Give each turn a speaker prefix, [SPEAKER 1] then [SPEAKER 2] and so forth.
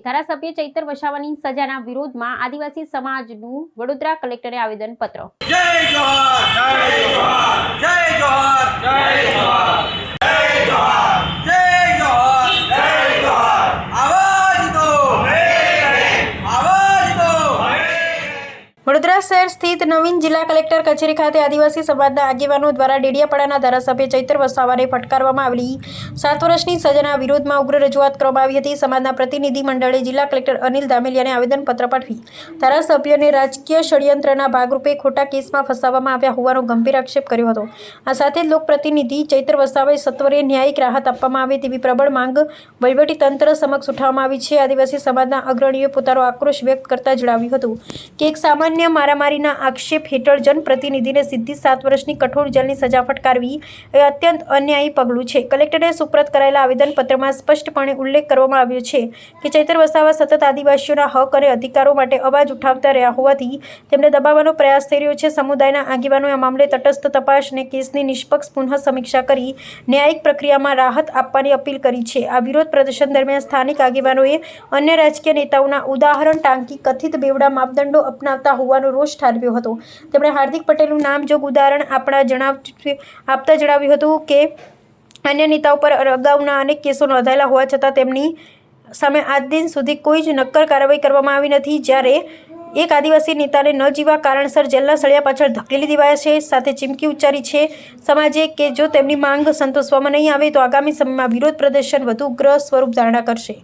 [SPEAKER 1] ધારાસભ્ય ચૈતર વસાવાની સજાના વિરોધમાં આદિવાસી સમાજનું વડોદરા કલેક્ટરે આવેદનપત્ર।
[SPEAKER 2] જય જોહાર, જય જોહાર, જય જોહાર, જય જોહાર, જય જોહાર, જય જોહાર, જય જોહાર। આવાજ દો, આવાજ દો।
[SPEAKER 3] વડોદરા શહેર સ્થિત નવીન જિલ્લા કલેક્ટર કચેરી ખાતે આદિવાસી સમાજના આગેવાનો દ્વારા ડેડિયાપાડાના ધારાસભ્ય ચૈતર વસાવાને ફટકારવામાં આવેલી 7 વર્ષની સજાના વિરોધમાં ઉગ્ર રજૂઆત કરવામાં આવી હતી। સમાજના પ્રતિનિધિ મંડળે જિલ્લા કલેક્ટર અનિલ ધામેલિયાને આવેદનપત્ર પાઠવી ધારાસભ્યને રાજકીય ષડયંત્રના ભાગરૂપે ખોટા કેસમાં ફસાવવામાં આવ્યા હોવાનો ગંભીર આક્ષેપ કર્યો હતો। આ સાથે જ લોકપ્રતિનિધિ ચૈતર વસાવાએ સત્વરે ન્યાયિક રાહત આપવામાં આવે તેવી પ્રબળ માંગ વહીવટીતંત્ર સમક્ષ ઉઠાવવામાં આવી છે। આદિવાસી સમાજના અગ્રણીઓએ પોતાનો આક્રોશ વ્યક્ત કરતા જણાવ્યું હતું કે એક સામાન્ય મારામારીના આક્ષેપ હેઠળ જનપ્રતિનિધિને સીધી 7 વર્ષની કઠોર જેલની સજા ફટકારવી એ અત્યંત અન્યાયી પગલું છે। કલેક્ટરે સુપ્રત કરાયેલા આવેદનપત્રમાં સ્પષ્ટપણે ઉલ્લેખ કરવામાં આવ્યો છે કે ચૈતર વસાવા સતત આદિવાસીઓના હક અને અધિકારો માટે અવાજ ઉઠાવતા રહ્યા હોવાથી તેમને દબાવવાનો પ્રયાસ થઈ રહ્યો છે। સમુદાયના આગેવાનોએ આ મામલે તટસ્થ તપાસ અને કેસની નિષ્પક્ષ પુનઃ સમીક્ષા કરી ન્યાયિક પ્રક્રિયામાં રાહત આપવાની અપીલ કરી છે। આ વિરોધ પ્રદર્શન દરમિયાન સ્થાનિક આગેવાનોએ અન્ય રાજકીય નેતાઓના ઉદાહરણ ટાંકી કથિત બેવડા માપદંડો અપનાવતા હોવાનો રોષ ઠાલવ્યો હતો। તેમણે હાર્દિક પટેલનું નામજોગ ઉદાહરણ આપતા જણાવ્યું હતું કે અન્ય નેતાઓ પર અગાઉના અનેક કેસો નોંધાયેલા હોવા છતાં તેમની સામે આજ દિન સુધી કોઈ જ નક્કર કાર્યવાહી કરવામાં આવી નથી। જ્યારે એક આદિવાસી નેતાને ન જીવા કારણસર જેલના સળિયા પાછળ ધકેલી દેવાયા છે। સાથે ચીમકી ઉચ્ચારી છે સમાજે કે જો તેમની માંગ સંતોષવામાં નહીં આવે તો આગામી સમયમાં વિરોધ પ્રદર્શન વધુ ઉગ્ર સ્વરૂપ ધારણ કરશે।